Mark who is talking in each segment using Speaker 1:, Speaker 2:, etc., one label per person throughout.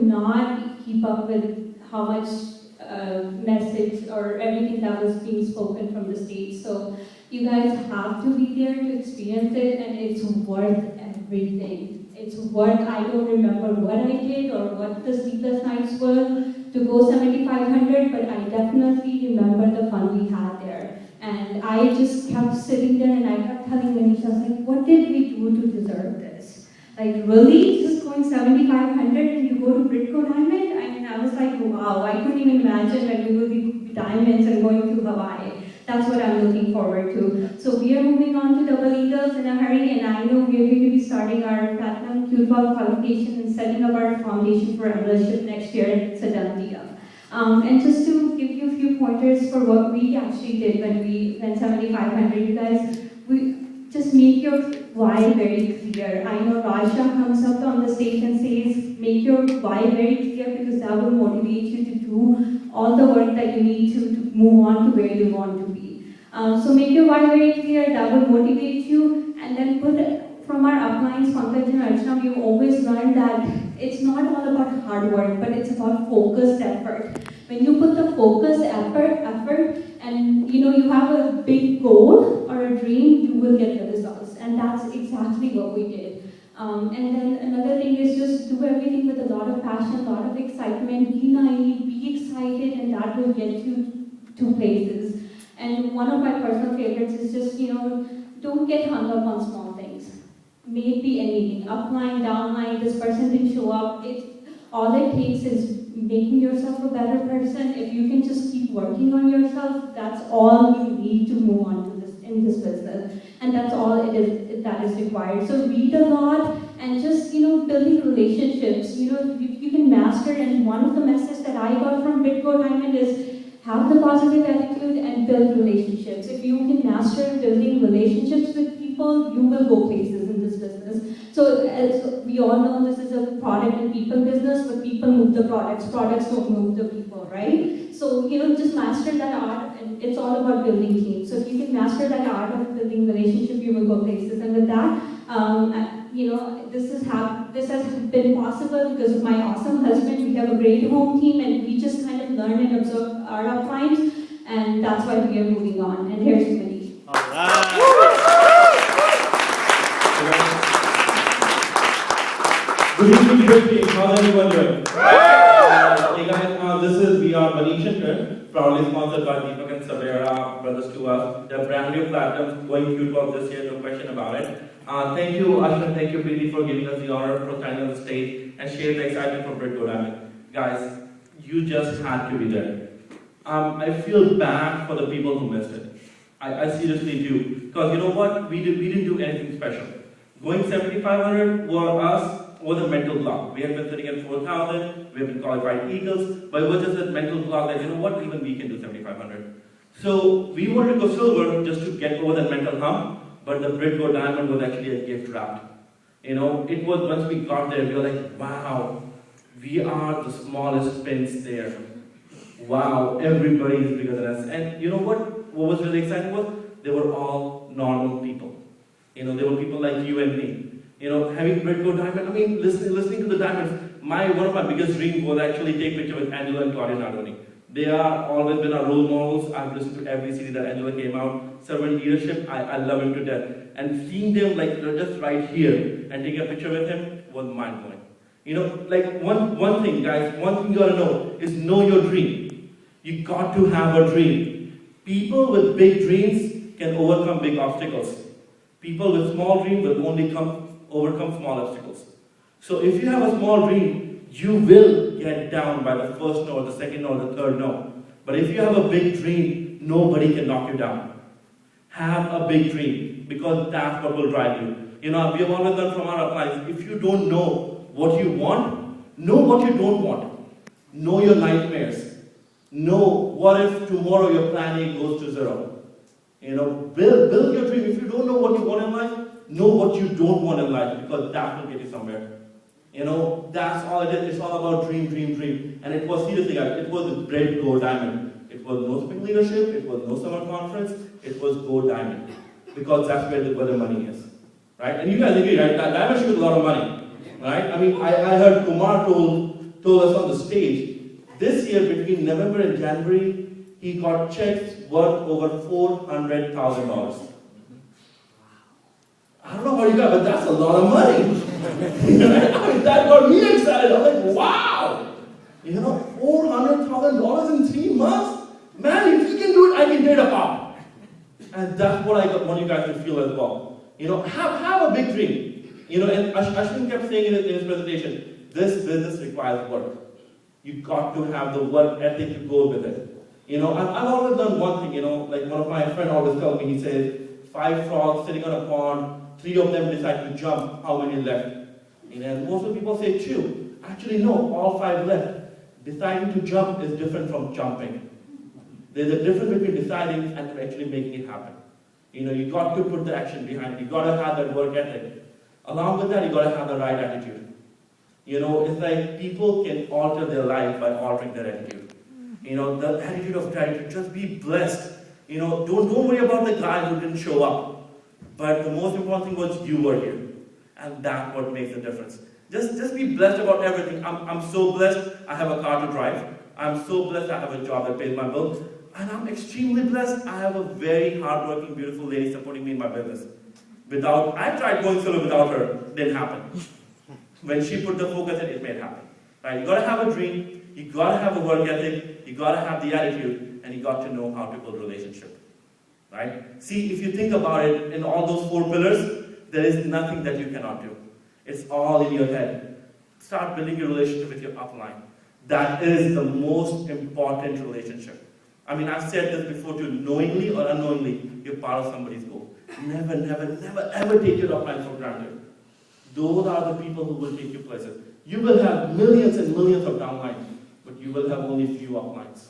Speaker 1: could not keep up with how much message or everything that was being spoken from the stage. So you guys have to be there to experience it, and it's worth everything. It's worth, I don't remember what I did or what the sleepless nights were to go 7,500, but I definitely remember the fun we had there. And I just kept sitting there and I kept telling Manisha, I was like, what did we do to deserve this? Like, really? Just going 7,500 and you go to Britco Diamond? I mean, I was like, wow, I couldn't even imagine that we would be diamonds and going to Hawaii. That's what I'm looking forward to. So we are moving on to Double Eagles in a hurry, and I know we're going to be starting our Platinum Q12 qualification and setting up our foundation for membership next year. It's a done deal. And just to give you a few pointers for what we actually did when we went 7,500, you guys, we just make your why very clear. I know Raja comes up on the stage and says, make your why very clear, because that will motivate you to do all the work that you need to move on to where you want to be. So make your why very clear, that will motivate you, and then put from our uplines, Pankaj and Archana, we've always learned that it's not all about hard work, but it's about focused effort. When you put the focused effort, and you have a big goal or a dream, you will get the results. And that's exactly what we did. And then another thing is just do everything with a lot of passion, a lot of excitement, be naive, be excited, and that will get you to places. And one of my personal favorites is just, don't get hung up on small things. May it be anything, upline, downline, this person didn't show up. All it takes is making yourself a better person. If you can just keep working on yourself, that's all you need to move on to this in this business. And that's all that is required. So read a lot and just, building relationships. If you can master, and one of the messages that I got from Britco Diamond is have the positive attitude and build relationships. If you can master building relationships with people, you will go places in this business. So as we all know, this is a product and people business, but people move the products don't move the people, right? So, just master that art, and it's all about building teams. So if you can master that art of building relationship, you will go places. And with that, this has been possible because of my awesome husband. We have a great home team, and we just kind of learn and observe our uplines, and that's why we are moving on. And here's Minnie.
Speaker 2: All right. Good evening, good how's everyone doing? Hey guys, we are Manish and Karan, proudly sponsored by Deepak and Savera, brothers to us. They're brand new platinums, going Q12 this year, no question about it. Thank you, Ashwin, thank you, Preeti, for giving us the honor for standing on the stage and share the excitement from Britco Diamond. Guys, you just had to be there. I feel bad for the people who missed it. I seriously do. Because you know what? We didn't do anything special. Going 7,500 for us was a mental block. We had been sitting at 4,000, we have been qualified Eagles, but it was just a mental block that, even we can do 7,500. So we wanted to go silver just to get over that mental hump, but the Britco Diamond was actually a gift wrapped. It was once we got there, we were like, wow, we are the smallest pins there. Wow, everybody is bigger than us. And you know what was really exciting was, they were all normal people. They were people like you and me. Having Britco Diamond, listening to the Diamonds, one of my biggest dreams was actually take picture with Angela and Claudia Nardoni. They are always been our role models. I've listened to every CD that Angela came out. Servant leadership, I love him to death. And seeing them just right here and taking a picture with him was mind blowing. One thing, guys, one thing you gotta know is know your dream. You got to have a dream. People with big dreams can overcome big obstacles. People with small dreams will only overcome small obstacles. So if you have a small dream, you will get down by the first no, the second no, the third no. But if you have a big dream, nobody can knock you down. Have a big dream, because that's what will drive you. We have always learned from our lives, if you don't know what you want, know what you don't want. Know your nightmares. Know what if tomorrow your plan A goes to zero. Build your dream. If you don't know what you want in life, know what you don't want in life, because that will get you somewhere. That's all it is. It's all about dream. And it was, seriously guys, it was a great Gold Diamond. It was no spring leadership, it was no summer conference, it was Gold Diamond. Because that's where the money is. Right? And you guys agree, right? That diamond should be a lot of money. Right? I heard Kumar told told us on the stage, this year between November and January, he got checks worth over $400,000. I don't know how you got, but that's a lot of money. I mean, that got me excited. I was like, wow! You know, $400,000 in 3 months? Man, if he can do it, I can get a pop. And that's what I want you guys to feel as well. You know, have a big dream. You know, and Ashwin kept saying in his presentation, this business requires work. You got to have the work ethic to go with it. You know, I've always done one thing, you know, like one of my friends always tells me, he says, 5 frogs sitting on a pond, 3 of them decide to jump, how many left? And most of the people say 2. Actually, no, all 5 left. Deciding to jump is different from jumping. There's a difference between deciding and actually making it happen. You know, you got to put the action behind it. You got to have that work ethic. Along with that, you got to have the right attitude. You know, it's like people can alter their life by altering their attitude. You know, the attitude of gratitude, just be blessed. You know, don't worry about the guy who didn't show up. But the most important thing was you were here. And that's what makes the difference. Just be blessed about everything. I'm so blessed I have a car to drive. I'm so blessed I have a job that pays my bills. And I'm extremely blessed I have a very hardworking, beautiful lady supporting me in my business. I tried going solo without her. Didn't happen. When she put the focus in, it made happen. Right? You gotta have a dream. You gotta have a work ethic. You gotta have the attitude. And you got to know how to build a relationship. Right? See, if you think about it, in all those 4 pillars, there is nothing that you cannot do. It's all in your head. Start building your relationship with your upline. That is the most important relationship. I mean, I've said this before too, knowingly or unknowingly, you're part of somebody's goal. Never, never, never, ever take your upline for granted. Those are the people who will take you places. You will have millions and millions of downlines, but you will have only few uplines.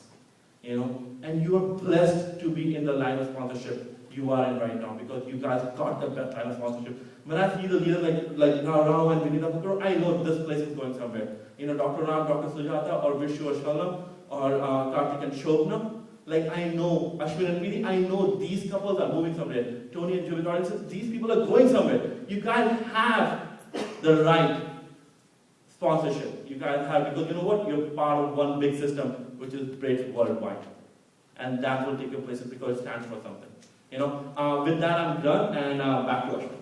Speaker 2: You know, and you are blessed to be in the line of sponsorship you are in right now, because you guys got the best line of sponsorship. When I see the leader like Rao and Vinita Bukar, I know this place is going somewhere. You know, Dr. Ram, Dr. Sujata, or Vishu or Shalom, or Karthik and Shobna, like I know, Ashwin and Piri, I know these couples are moving somewhere. Tony and Julie Gordon, these people are going somewhere. You guys have the right sponsorship. You guys have, because you know what? You're part of one big system, which is BRAIDS worldwide. And that will take your places because it stands for something. You know, with that I'm done, and back to Ashwin.